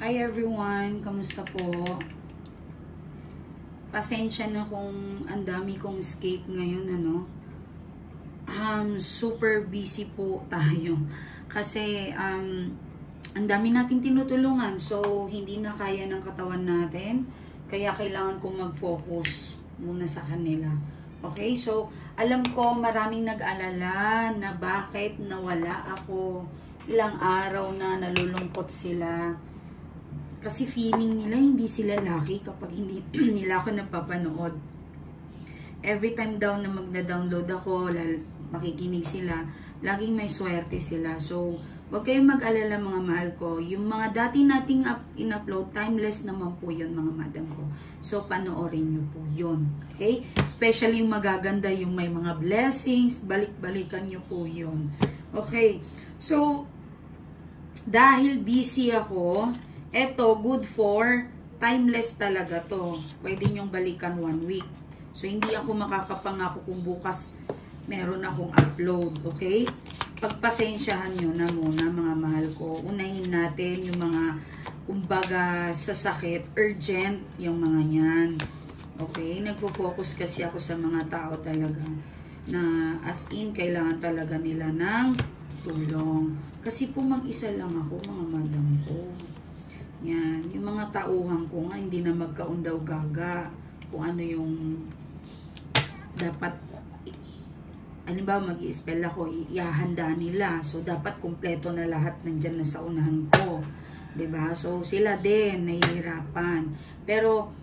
Hi everyone, kamusta po? Pasensya na kung ang dami kong escape ngayon, ano? Super busy po tayo. Kasi, ang dami nating tinutulungan. So, hindi na kaya ng katawan natin. Kaya kailangan kong mag-focus muna sa kanila. Okay? So, alam ko maraming nag-alala na bakit nawala ako. Ilang araw na nalulungkot sila. Kasi feeling nila hindi sila lucky kapag hindi nila ako napapanood. Every time daw na magna-download ako, makikinig sila, laging may swerte sila. So, huwag kayong mag-alala mga mahal ko. Yung mga dati nating in-upload, timeless naman po yun mga madam ko. So, panoorin nyo po yun. Okay? Especially yung magaganda, yung may mga blessings, balik-balikan nyo po yun. Okay? So, dahil busy ako, eto, good for, timeless talaga to. Pwede nyong balikan 1 week. So, hindi ako makakapangako kung bukas meron akong upload. Okay? Pagpasensyahan nyo na muna mga mahal ko. Unahin natin yung mga, kumbaga, sa sakit, urgent, yung mga yan. Okay? Nagpo-focus kasi ako sa mga tao talaga na as in, kailangan talaga nila ng tulong. Kasi po mag-isa lang ako, mga madam ko. Yan. Yung mga tauhan ko nga, hindi na magkaundaw gaga. Kung ano yung dapat, ano ba, mag-i-spell ako, ihahanda nila. So, dapat kumpleto na lahat nandyan na sa unahan ko. 'Di ba? So, sila din, nahihirapan. Pero,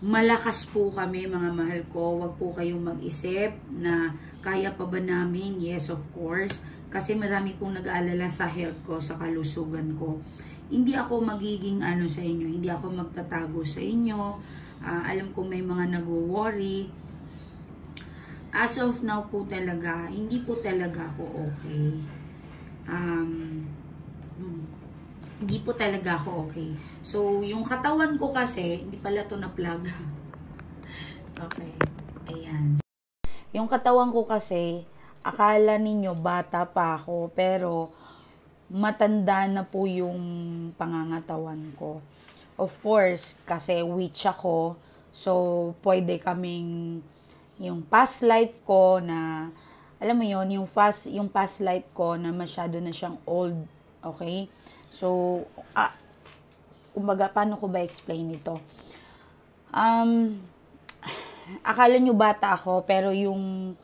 malakas po kami, mga mahal ko. Huwag po kayong mag-isip na kaya pa ba namin? Yes, of course. Kasi marami pong nag-aalala sa health ko, sa kalusugan ko. Hindi ako magiging ano sa inyo, hindi ako magtatago sa inyo. Alam ko may mga nagwo-worry. As of now po talaga, hindi po talaga ako okay. Hindi po talaga ako okay. So, yung katawan ko kasi, hindi pala to na-plug. Okay. Ayan. Yung katawan ko kasi, akala ninyo bata pa ako, pero matanda na po yung pangangatawan ko. Of course, kasi witch ako, so pwede kaming yung past life ko na, alam mo yon, yung past life ko na masyado na siyang old, okay? So, kumbaga, paano ko ba explain ito? Akala nyo bata ako, pero yung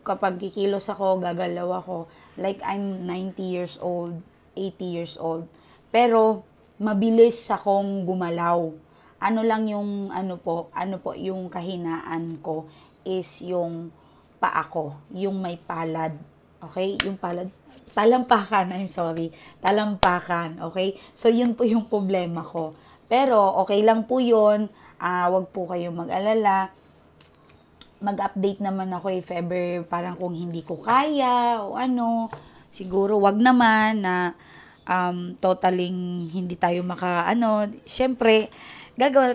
kapag kikilos ako, gagalaw ako, like I'm 90 years old, 80 years old. Pero, mabilis akong gumalaw. Ano lang yung, ano po, yung kahinaan ko is yung paa ko, yung may palad. Okay? Yung palad, talampakan, I'm sorry. Talampakan, okay? So, yun po yung problema ko. Pero, okay lang po yun. Wag po kayong mag-alala. Mag-update naman ako if ever parang kung hindi ko kaya o ano. Siguro wag naman na totaling hindi tayo Syempre,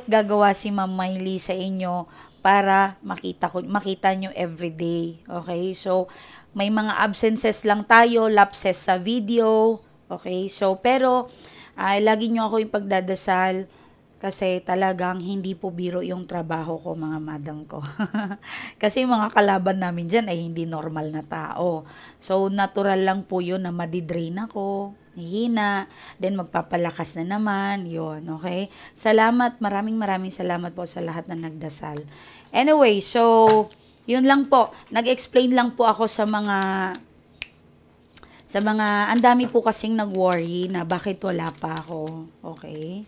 gagawa si Ma'am Miley sa inyo para makita nyo everyday. Okay? So, may mga absences lang tayo, lapses sa video. Okay? So, pero lagi nyo ako yung pagdadasal. Kasi talagang hindi po biro yung trabaho ko, mga madam ko. Kasi mga kalaban namin dyan ay hindi normal na tao. So, natural lang po yun na madidrain ako, hihina, then magpapalakas na naman, yun, okay? Salamat, maraming salamat po sa lahat na nagdasal. Anyway, so, yun lang po. Nag-explain lang po ako sa mga, ang dami po kasing nag-worry na bakit wala pa ako, okay?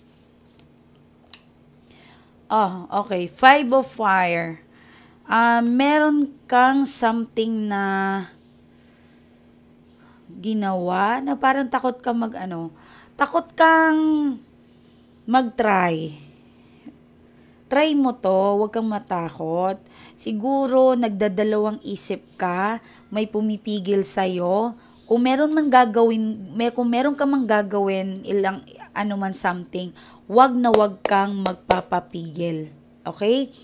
Oh, okay. 5 of fire. Meron kang something na ginawa na parang takot ka takot kang mag-try. Try mo to, huwag kang matakot. Siguro nagdadalawang isip ka, may pumipigil sa'yo. Kung meron ka mang gagawin something, wag kang magpapapigil. Okay?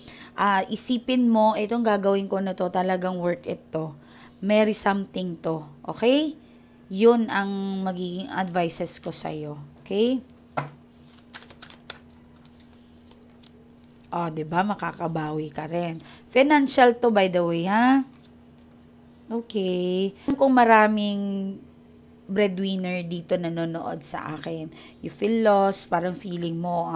Isipin mo, itong gagawin ko na to, talagang worth it to. May something to. Okay? Yun ang magiging advices ko sa'yo. Okay? O, diba? Makakabawi ka rin. Financial to, by the way, ha? Okay. Kung maraming breadwinner dito nanonood sa akin, you feel lost, parang feeling mo,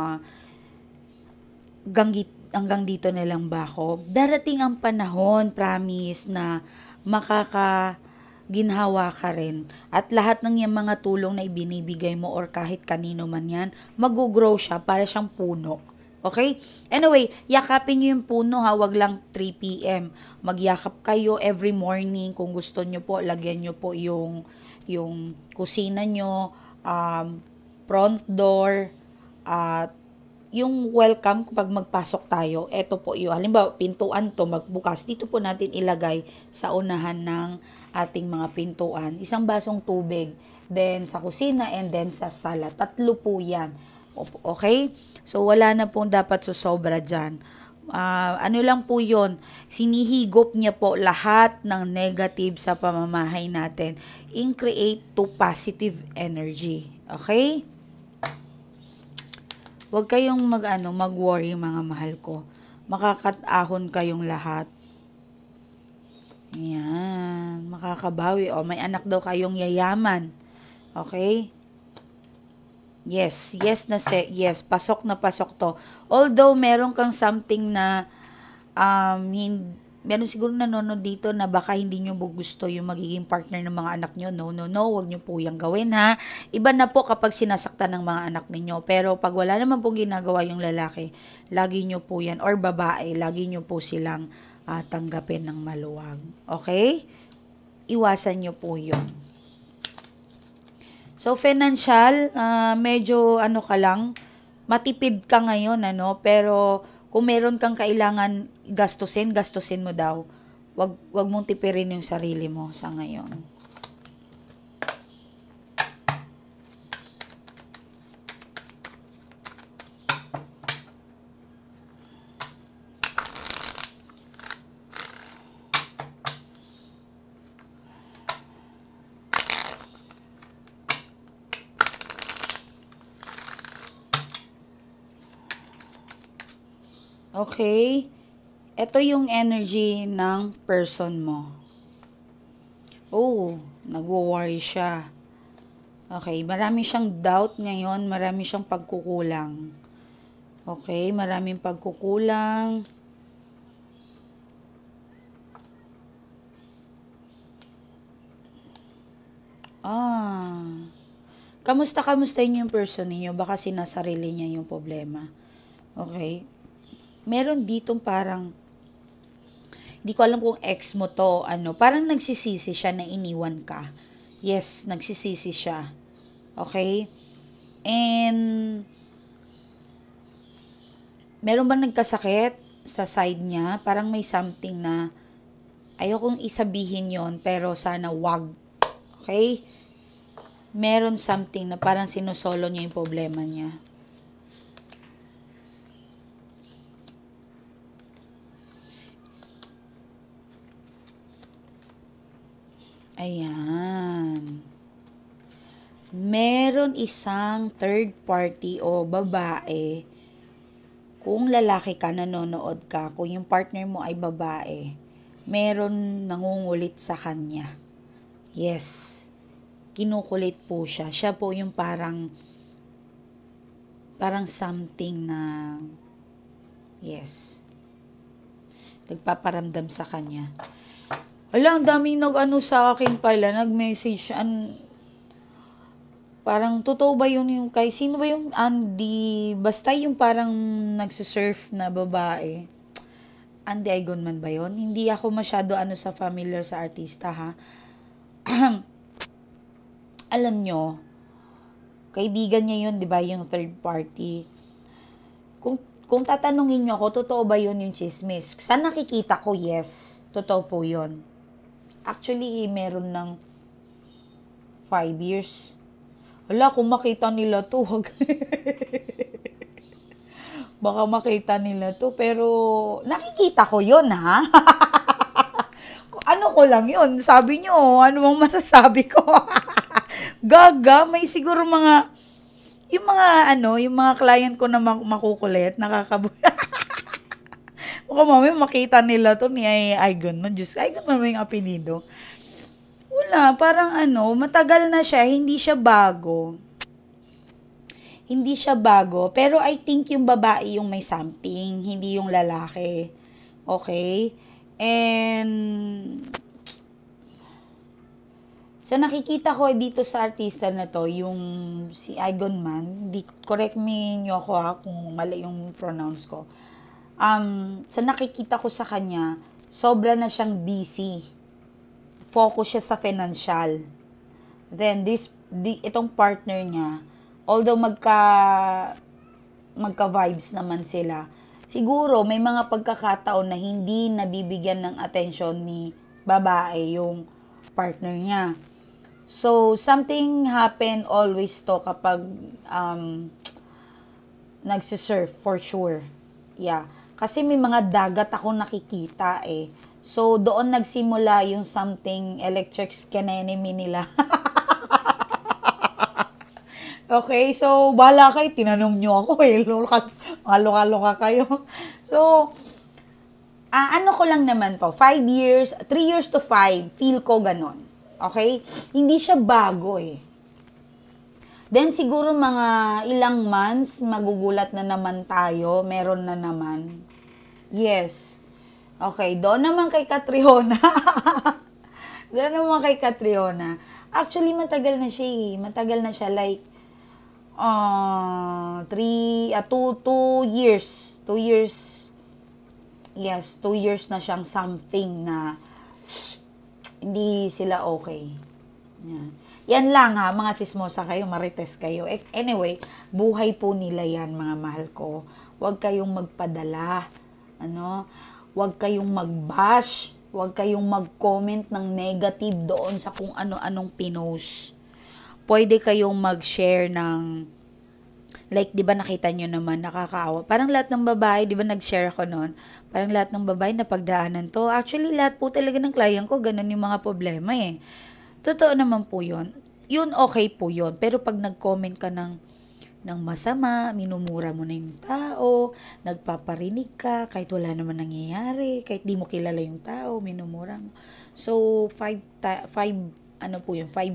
hanggang dito na lang ba ako? Darating ang panahon, promise, na ginhawa ka rin. At lahat ng yung mga tulong na ibinibigay mo or kahit kanino man yan, mag-grow siya para siyang puno. Okay? Anyway, yakapin nyo yung puno ha, wag lang 3 p.m. Magyakap kayo every morning. Kung gusto nyo po, lagyan nyo po yung kusina nyo, front door, at yung welcome kapag magpasok tayo. Ito po yung, halimbawa, pintuan to, magbukas. Dito po natin ilagay sa unahan ng ating mga pintuan. Isang basong tubig, then sa kusina, and then sa sala. 3 po yan. Okay? So, wala na pong dapat susobra dyan. Ano lang po yun, sinihigop niya po lahat ng negative sa pamamahay natin in create to positive energy. Okay? Huwag kayong mag-worry mga mahal ko. Makakatahon kayong lahat. Yan, makakabawi. O, may anak daw kayong yayaman. Okay? Yes, pasok na pasok to. Although, meron kang something na, meron siguro nanonood dito na baka hindi nyo gusto yung magiging partner ng mga anak nyo. No, wag nyo po yung gawin ha. Iba na po kapag sinasaktan ng mga anak ninyo. Pero pag wala naman pong ginagawa yung lalaki, lagi nyo po yan, or babae, lagi nyo po silang tanggapin ng maluwag. Okay? Iwasan nyo po yun. So, financial, medyo ka lang, matipid ka ngayon, pero kung meron kang kailangan gastusin mo daw. Wag mong tipirin yung sarili mo sa ngayon. Okay? Ito yung energy ng person mo. Oh, nagwo-worry siya. Okay, marami siyang doubt ngayon, marami siyang pagkukulang. Okay, maraming pagkukulang. Kamusta niyo yung person niyo? Baka sinasarili niya yung problema. Okay? Meron ditong parang, di ko alam kung ex mo to, parang nagsisisi siya na iniwan ka. Yes, nagsisisi siya. Okay? And, meron bang nagkasakit sa side niya? Parang may something na, ayokong isabihin yon pero sana wag. Okay? Meron something na parang sinusolo niya yung problema niya. Ayan. Meron isang third party o babae. Kung lalaki ka, nanonood ka, kung yung partner mo ay babae, meron nangungulit sa kanya. Yes. Kinukulit po siya. Siya po yung parang something na, yes, nagpaparamdam sa kanya. Wala, ang daming sa akin pala, nag-message, parang totoo ba yun yung kay, sino ba yung Andy, basta yung parang nagsusurf na babae. Andy Igonman ba yun? Hindi ako masyado sa familiar sa artista ha. Alam nyo, kaibigan niya yun, di ba, yung third party. Kung tatanungin nyo ako, totoo ba yun yung chismis? Sa nakikita ko, yes, totoo po yun. Actually, meron ng 5 years. Wala, kung makita nila to, wag. Baka makita nila to, pero nakikita ko yun, ha? Ano ko lang yun? Sabi nyo, ano bang masasabi ko? Gaga, may siguro mga Yung mga yung mga client ko na makukulit, Baka mamaya makita nila to ni Aigon mo. Diyos, Aigon mo yung apelido. Wala, parang matagal na siya, hindi siya bago. Hindi siya bago, pero I think yung babae yung may something, hindi yung lalaki. Okay? And sa nakikita ko dito sa artista na to, yung si Aigon Man, correct me nyo ako kung mali yung pronounce ko. Sa nakikita ko sa kanya, sobra na siyang busy. Focus siya sa financial. Then itong partner niya, although magka-vibes naman sila, siguro may mga pagkakataon na hindi nabibigyan ng atensyon ni babae yung partner niya. So, something happen always to kapag nagsisurf, for sure. Yeah. Kasi may mga dagat ako nakikita eh. So, doon nagsimula yung something electric scanenemy nila. Okay, so, bahala kayo. Tinanong nyo ako eh. Loka kayo. So, ano ko lang naman to, 5 years, 3 years to 5, feel ko ganon. Okay? Hindi siya bago eh. Then, siguro mga ilang months, magugulat na naman tayo. Meron na naman. Yes. Okay, doon naman kay Catriona. Doon naman kay Catriona. Actually, matagal na siya eh. Matagal na siya, like, 2 years. 2 years. Yes, 2 years na siyang something na hindi sila okay. Yan lang ha, mga chismosa kayo, marites kayo. Anyway, buhay po nila yan, mga mahal ko. Huwag kayong magpadala. Huwag kayong mag-bash. Huwag kayong mag-comment ng negative doon sa kung ano-anong pinost. Pwede kayong mag-share ng, like, di ba nakita nyo naman, nakakaawa. Parang lahat ng babae, di ba nag-share ako noon? Parang lahat ng babae na pagdaanan to. Actually, lahat po talaga ng client ko, ganun yung mga problema eh. Totoo naman po yun. Yun, okay po yun. Pero pag nag-comment ka ng masama, minumura mo na yung tao, nagpaparinig ka, kahit wala naman nangyayari, kahit di mo kilala yung tao, minumura mo. So, 5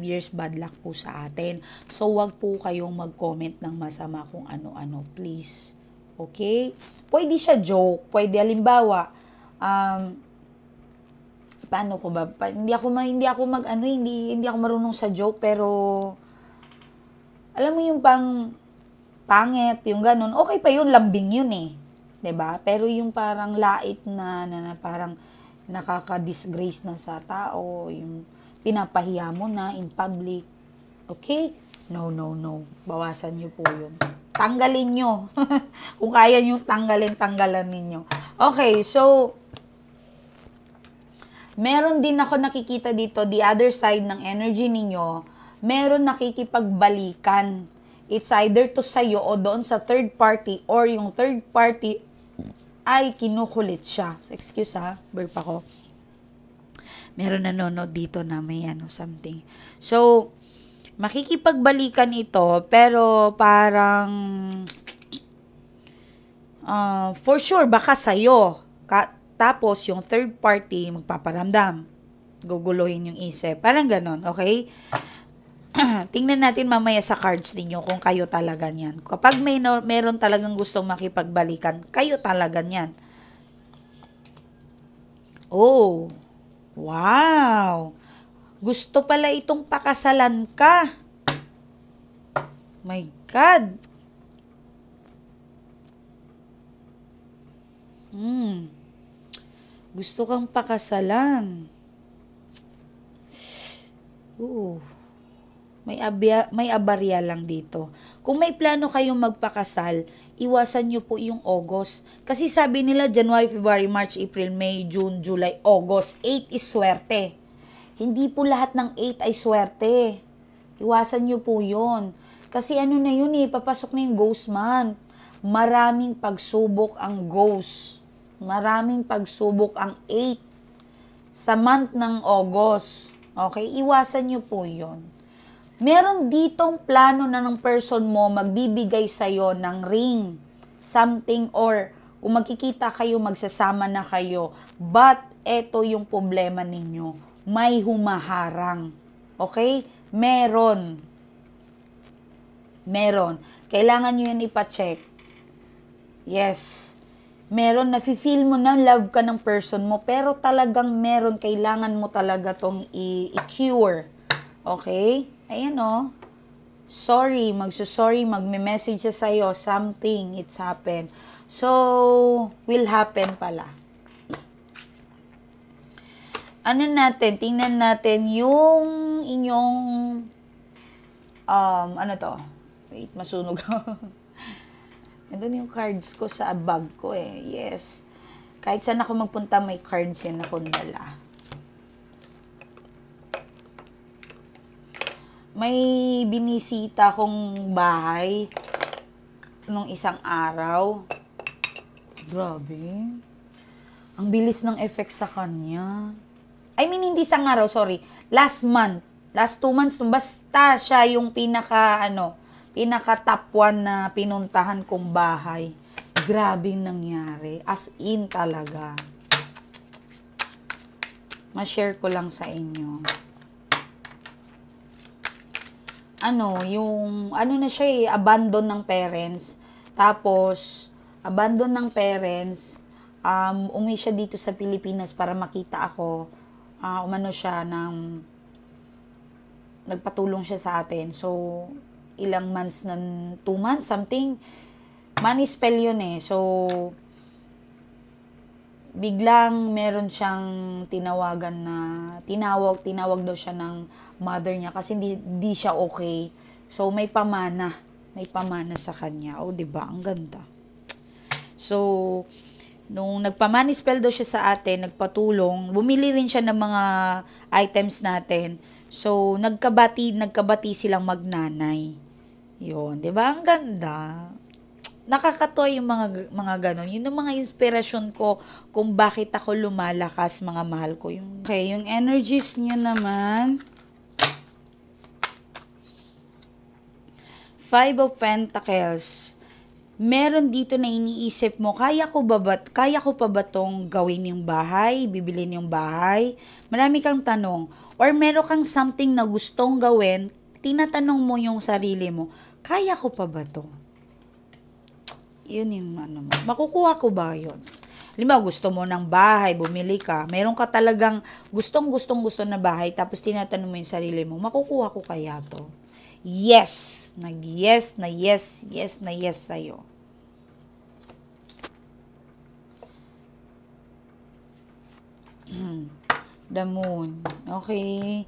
years bad luck po sa atin. So, wag po kayong mag-comment ng masama kung ano-ano, please. Okay? Pwede siya joke. Pwede, halimbawa, paano ko ba? Hindi ako marunong sa joke, pero, alam mo yung pangit, yung ganun, okay pa yun, lambing yun eh. 'Di ba? Pero yung parang lait na parang nakaka-disgrace na sa tao, yung pinapahiya mo na in public. Okay? No. Bawasan nyo po yun. Tanggalin nyo. Kung kaya nyo tanggalan ninyo. Okay, so, meron din ako nakikita dito, the other side ng energy ninyo, meron nakikipagbalikan. It's either to sa'yo o doon sa third party, or yung third party ay kinukulit siya. So, excuse ha, burp ako. Meron nanonood dito na may something. So, makikipagbalikan ito, pero parang, for sure, baka sa'yo. Tapos, yung third party, magpaparamdam. Guguluhin yung isip. Parang ganon, okay? Tingnan natin mamaya sa cards ninyo kung kayo talaga niyan. Kapag meron talagang gustong makipagbalikan, kayo talaga niyan. Oh, wow! Gusto pala itong pakasalan ka. My God! Gusto kang pakasalan. May abarya lang dito. Kung may plano kayong magpakasal, iwasan nyo po yung August. Kasi sabi nila January, February, March, April, May, June, July, August. 8 is swerte. Hindi po lahat ng 8 ay swerte. Iwasan nyo po yun. Kasi na yun papasok na yung ghost month. Maraming pagsubok ang ghost. Maraming pagsubok ang 8 sa month ng August. Okay? Iwasan nyo po yun. Meron ditong plano na ng person mo magbibigay sa'yo ng ring, something, or kung magkikita kayo, magsasama na kayo. But, eto yung problema ninyo. May humaharang. Okay? Meron. Kailangan nyo yan ipacheck. Yes. Meron, nafe-feel mo na love ka ng person mo, pero talagang meron, kailangan mo talaga tong i-cure. Okay? Ayan o. Sorry, magsusorry, magme-message siya sa'yo, something, it's happened. So, will happen pala. Ano natin, tingnan natin yung inyong, ano to? Wait, masunog. Nandun yung cards ko sa bag ko eh. Yes. Kahit saan ako magpunta, may cards yan akong dala. May binisita kong bahay nung isang araw. Grabe. Ang bilis ng effect sa kanya. I mean, hindi isang araw, sorry. Last month. Last 2 months, basta siya yung pinaka top 1 na pinuntahan kong bahay. Grabe nangyari. As in talaga. Ma-share ko lang sa inyo. Ano na siya eh, abandon ng parents. Tapos, abandon ng parents, umuwi siya dito sa Pilipinas para makita ako. Umano siya nagpatulong siya sa atin. So, ilang months 2 months, something. Money spell yun eh. So, biglang meron siyang tinawag daw siya ng mother niya kasi hindi siya okay. So, may pamana sa kanya. O, diba? Ang ganda. So, nung nagpamani spell daw siya sa atin, nagpatulong, bumili rin siya ng mga items natin. So, nagkabati silang magnanay. Yun, 'di ba? Ang ganda. Nakakatuwa yung mga ganon. Yun yung mga inspirasyon ko kung bakit ako lumalakas, mga mahal ko. Okay, yung energies niya naman. 5 of Pentacles. Meron dito na iniisip mo, kaya ko pa ba tong gawin yung bahay, bibilin yung bahay? Marami kang tanong. Or meron kang something na gustong gawin, tinatanong mo yung sarili mo, kaya ko pa ba to? Yun yung ano mo. Makukuha ko ba yun? Halimbawa, gusto mo ng bahay, bumili ka, meron ka talagang gusto na bahay, tapos tinatanong mo yung sarili mo, makukuha ko kaya to? Yes! Nag-yes na yes sa'yo. The moon. Okay.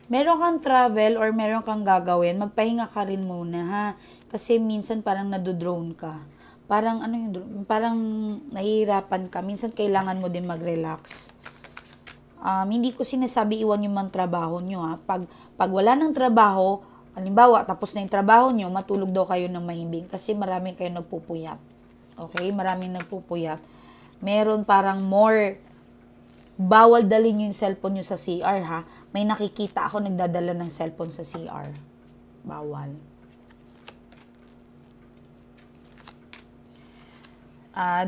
Meron kang travel or meron kang gagawin, magpahinga ka rin muna ha. Kasi minsan parang nadodrone ka. Parang parang nahihirapan ka. Minsan kailangan mo din mag-relax. Hindi ko sinasabi iwan yung mga trabaho nyo ha. Pag wala ng trabaho, halimbawa tapos na yung trabaho nyo, matulog daw kayo ng mahimbing kasi maraming kayo nagpupuyat. Okay? Maraming nagpupuyat. Meron parang more, bawal dalhin yung cellphone nyo sa CR ha. May nakikita ako nagdadala ng cellphone sa CR. Bawal.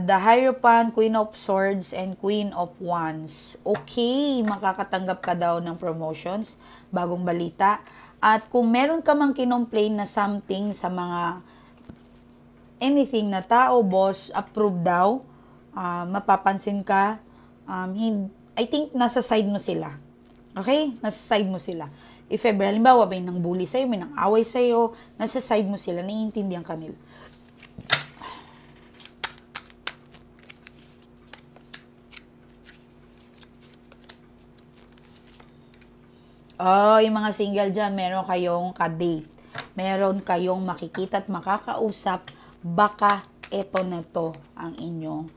The Hierophant, Queen of Swords, and Queen of Wands. Okay, makakatanggap ka daw ng promotions, bagong balita. At kung meron ka mang kinomplain na something sa mga anything na tao, boss, approve daw, mapapansin ka, I think nasa side mo sila. Okay? Nasa side mo sila. If ever, halimbawa, may nang bully sa'yo, may nang away sa'yo, nasa side mo sila, naiintindihan ka nila. Yung mga single dyan, meron kayong ka-date. Meron kayong makikita at makakausap. Baka eto na to ang inyong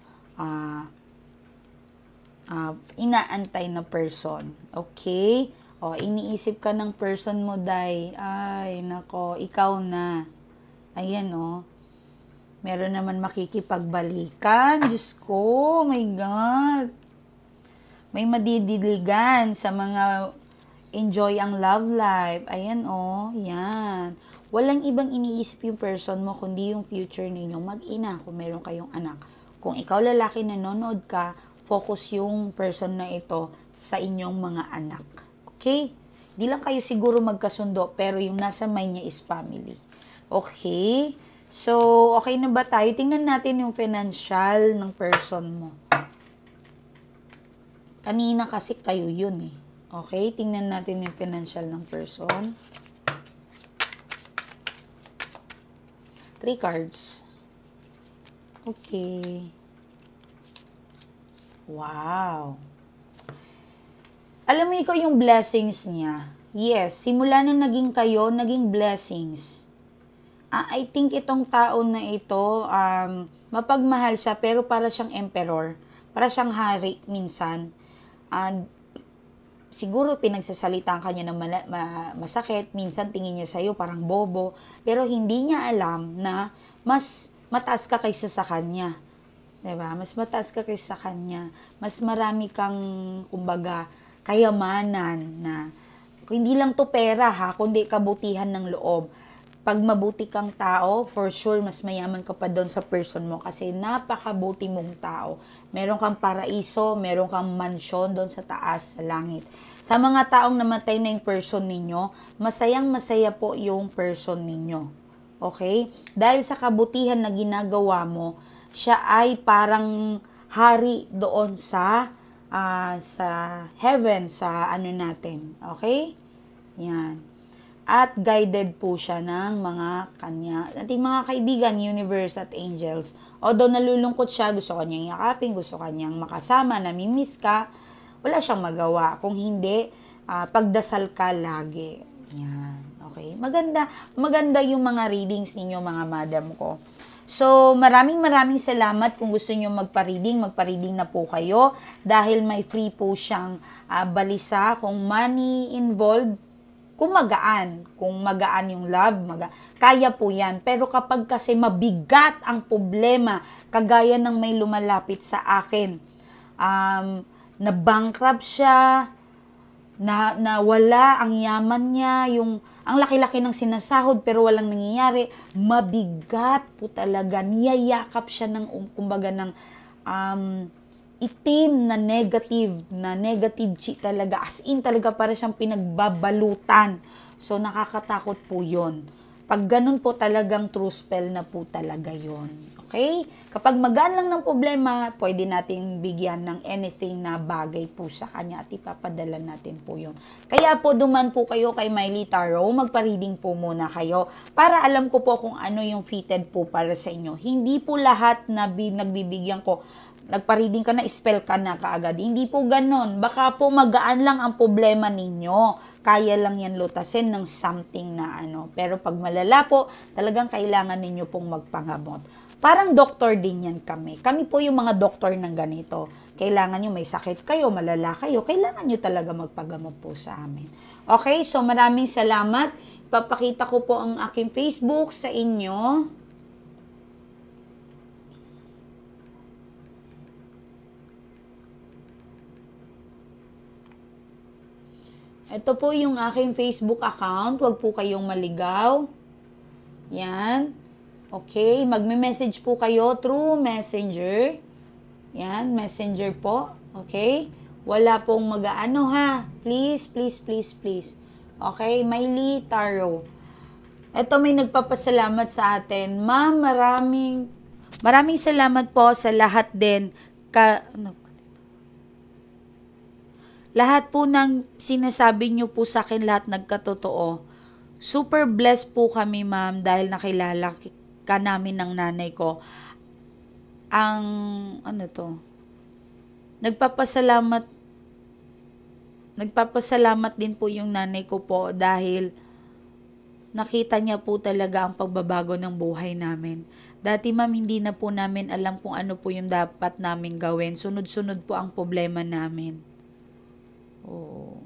inaantay na person. Okay? Iniisip ka ng person mo, day. Ay, nako, ikaw na. Ayan, meron naman makikipagbalikan. Diyos ko, my God. May madidiligan sa mga Enjoy ang love life. Ayan, oh. Yan. Walang ibang iniisip yung person mo, kundi yung future ninyo. Mag-ina kung meron kayong anak. Kung ikaw lalaki nanonood ka, focus yung person na ito sa inyong mga anak. Okay? Di lang kayo siguro magkasundo, pero yung nasa mind niya is family. Okay? So, okay na ba tayo? Tingnan natin yung financial ng person mo. Kanina kasi kayo yun eh. Okay? Tingnan natin yung financial ng person. 3 cards. Okay. Wow. Alam mo, ikaw yung blessings niya. Yes, simula na naging kayo, naging blessings. I think itong tao na ito, mapagmahal siya, pero para siyang emperor. Para siyang hari minsan. Siguro pinagsasalitaan ka niya ng masakit, minsan tingin niya sa'yo parang bobo, pero hindi niya alam na mas mataas ka kaysa sa kanya. Diba? Mas mataas ka kaysa sa kanya. Mas marami kang, kumbaga, kayamanan na, hindi lang to pera ha, kundi kabutihan ng loob. Pag mabuti kang tao, for sure, mas mayaman ka pa doon sa person mo kasi napakabuti mong tao. Meron kang paraiso, meron kang mansyon doon sa taas, sa langit. Sa mga taong namatay na yung person ninyo, masayang-masaya po yung person ninyo. Okay? Dahil sa kabutihan na ginagawa mo, siya ay parang hari doon sa heaven, sa ano natin. Okay? Yan. At guided po siya ng mga ating mga kaibigan, universe at angels. Although nalulungkot siya, gusto kanyang yakapin, gusto kanyang makasama, namimiss ka, wala siyang magawa. Kung hindi, pagdasal ka lagi. Yan. Okay. Maganda yung mga readings ninyo, mga madam ko. So, maraming salamat. Kung gusto nyo magpa-reading na po kayo. Dahil may free po siyang balisa. Kung money involved, kung magaan yung love, kaya po yan. Pero kapag kasi mabigat ang problema, kagaya ng may lumalapit sa akin, na bankrupt siya, na wala ang yaman niya, ang laki-laki ng sinasahod pero walang nangyayari, mabigat po talaga. Niyayakap siya ng, kumbaga ng, itim na negative chi talaga. As in talaga para siyang pinagbabalutan. So, nakakatakot po yon. Pag ganun po talagang true spell na po talaga yon. Okay? Kapag magaan lang ng problema, pwede nating bigyan ng anything na bagay po sa kanya at ipapadala natin po yon. Kaya po duman po kayo kay Miley Tarot, magpa-reading po muna kayo para alam ko po kung ano yung fitted po para sa inyo. Hindi po lahat na nagbibigyan ko, nagpa-reading ka na, spell ka na kaagad. Hindi po ganon. Baka po magaan lang ang problema ninyo. Kaya lang yan lutasin ng something na ano. Pero pag malala po, talagang kailangan ninyo pong magpangamot. Parang doktor din yan kami. Kami po yung mga doktor ng ganito. Kailangan nyo may sakit kayo, malala kayo. Kailangan nyo talaga magpagamot po sa amin. Okay, so maraming salamat. Papakita ko po ang aking Facebook sa inyo. Ito po yung aking Facebook account. Huwag po kayong maligaw. Yan. Okay. Magme-message po kayo through Messenger. Yan. Messenger po. Okay. Wala pong mag-ano ha. Please, please, please, please. Okay. Miley Tarot. Ito may nagpapasalamat sa atin. Ma'am, maraming salamat po sa lahat din. Lahat po ng sinasabi nyo po sa akin, lahat nagkatotoo. Super blessed po kami, ma'am, dahil nakilala ka namin ng nanay ko. Nagpapasalamat din po yung nanay ko po dahil nakita niya po talaga ang pagbabago ng buhay namin. Dati, ma'am, hindi na po namin alam kung ano po yung dapat namin gawin. Sunod-sunod po ang problema namin. Oh.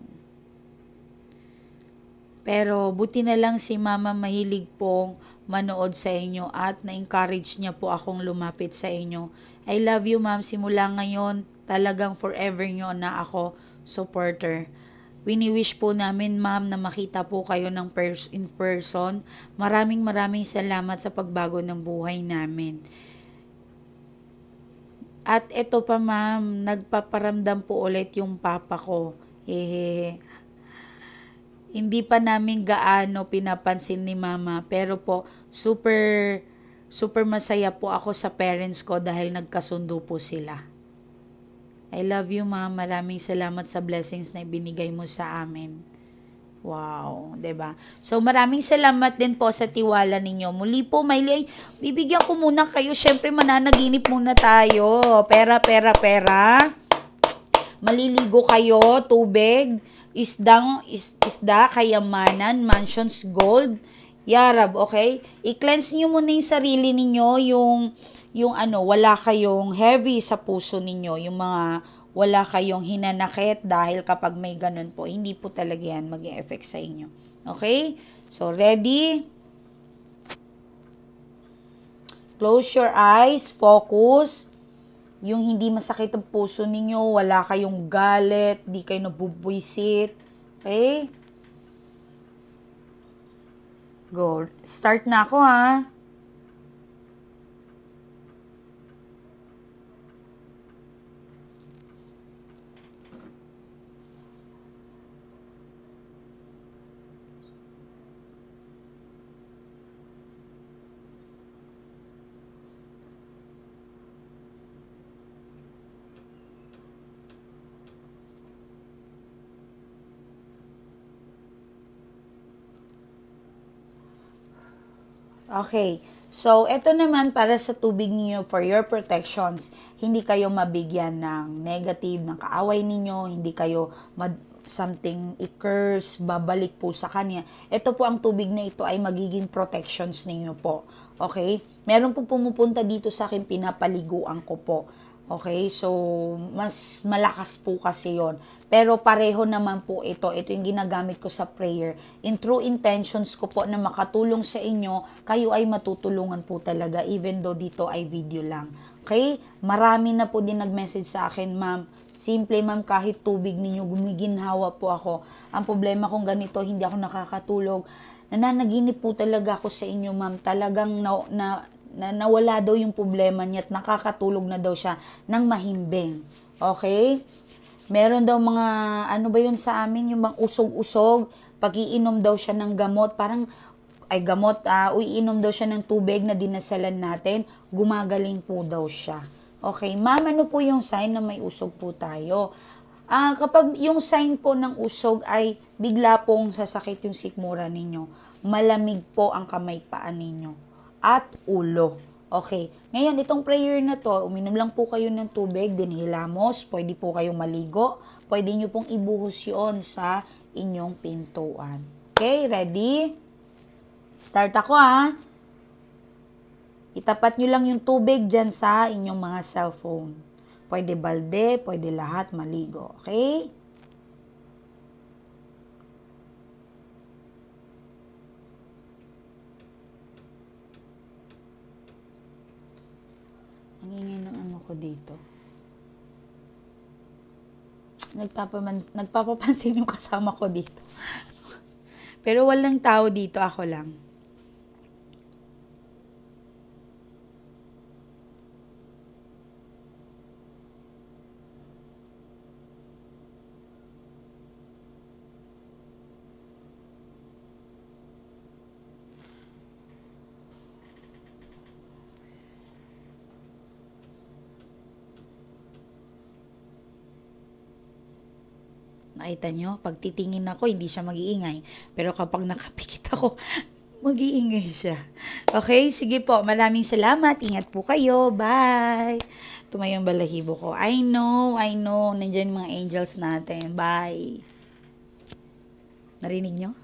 Pero buti na lang si mama mahilig pong manood sa inyo at na-encourage niya po akong lumapit sa inyo. I love you, ma'am. Simula ngayon, talagang forever nyo na ako supporter. Wini-wish po namin, ma'am, na makita po kayo ng in person. Maraming salamat sa pagbago ng buhay namin. At ito pa, ma'am, nagpaparamdam po ulit yung papa ko. Hehe. Hindi pa namin gaano pinapansin ni mama, pero po super masaya po ako sa parents ko dahil nagkasundo po sila. I love you, ma'am. Maraming salamat sa blessings na ibinigay mo sa amin. Wow, 'di ba? So maraming salamat din po sa tiwala ninyo. Muli po, Maylay, bibigyan ko muna kayo. Syempre mananaginip muna tayo. Pera. Maliligo kayo, tubig, isda, kayamanan, mansions, gold, yarab, okay? I-cleanse niyo muna yung sarili ninyo, yung wala kayong heavy sa puso ninyo, yung mga wala kayong hinanakit dahil kapag may ganun po, hindi po talaga yan maging effect sa inyo. Okay? So, ready? Close your eyes, focus. Yung hindi masakit ang puso ninyo, wala kayong galit, di kayo nabubwisit. Okay? Go. Start na ako, ha? Okay. So, ito naman para sa tubig niyo for your protections. Hindi kayo mabigyan ng negative, ng kaaway ninyo. Hindi kayo something i-curse, babalik po sa kanya. Ito po ang tubig na ito ay magiging protections ninyo po. Okay? Meron po pumupunta dito sa akin, pinapaliguan ko po. Okay? So, mas malakas po kasi yon. Pero pareho naman po ito. Ito yung ginagamit ko sa prayer. In true intentions ko po na makatulong sa inyo, kayo ay matutulungan po talaga even though dito ay video lang. Okay? Marami na po din nag-message sa akin, ma'am. Simple, ma'am, kahit tubig ninyo, gumiginhawa po ako. Ang problema kong ganito, hindi ako nakakatulog. Nananaginip po talaga ako sa inyo, ma'am. Talagang nawala daw yung problema niya at nakakatulog na daw siya ng mahimbing. Okay? Meron daw mga, ano ba yun sa amin, yung mga usog-usog, pag-iinom daw siya ng gamot, parang, iinom daw siya ng tubig na dinasalan natin, gumagaling po daw siya. Okay, ma'am, ano po yung sign na may usog po tayo? Kapag yung sign po ng usog ay bigla pong sasakit yung sikmura ninyo, malamig po ang kamay paan ninyo, at ulo. Okay. Ngayon, itong prayer na to, uminom lang po kayo ng tubig, dinhilamos, pwede po kayong maligo, pwede nyo pong ibuhos yun sa inyong pintuan. Okay, ready? Start ako, ha? Itapat nyo lang yung tubig dyan sa inyong mga cellphone. Pwede balde, pwede lahat maligo. Okay? Ang ingay ng ano ko dito. Nagpapapansin yung kasama ko dito. Pero walang tao dito, ako lang. Nakita nyo, pag titingin ako, hindi siya mag-iingay. Pero kapag nakapikit ako, mag-iingay siya. Okay, sige po. Maraming salamat. Ingat po kayo. Bye. Tumayo yung balahibo ko. I know. Nandiyan mga angels natin. Bye. Narinig nyo?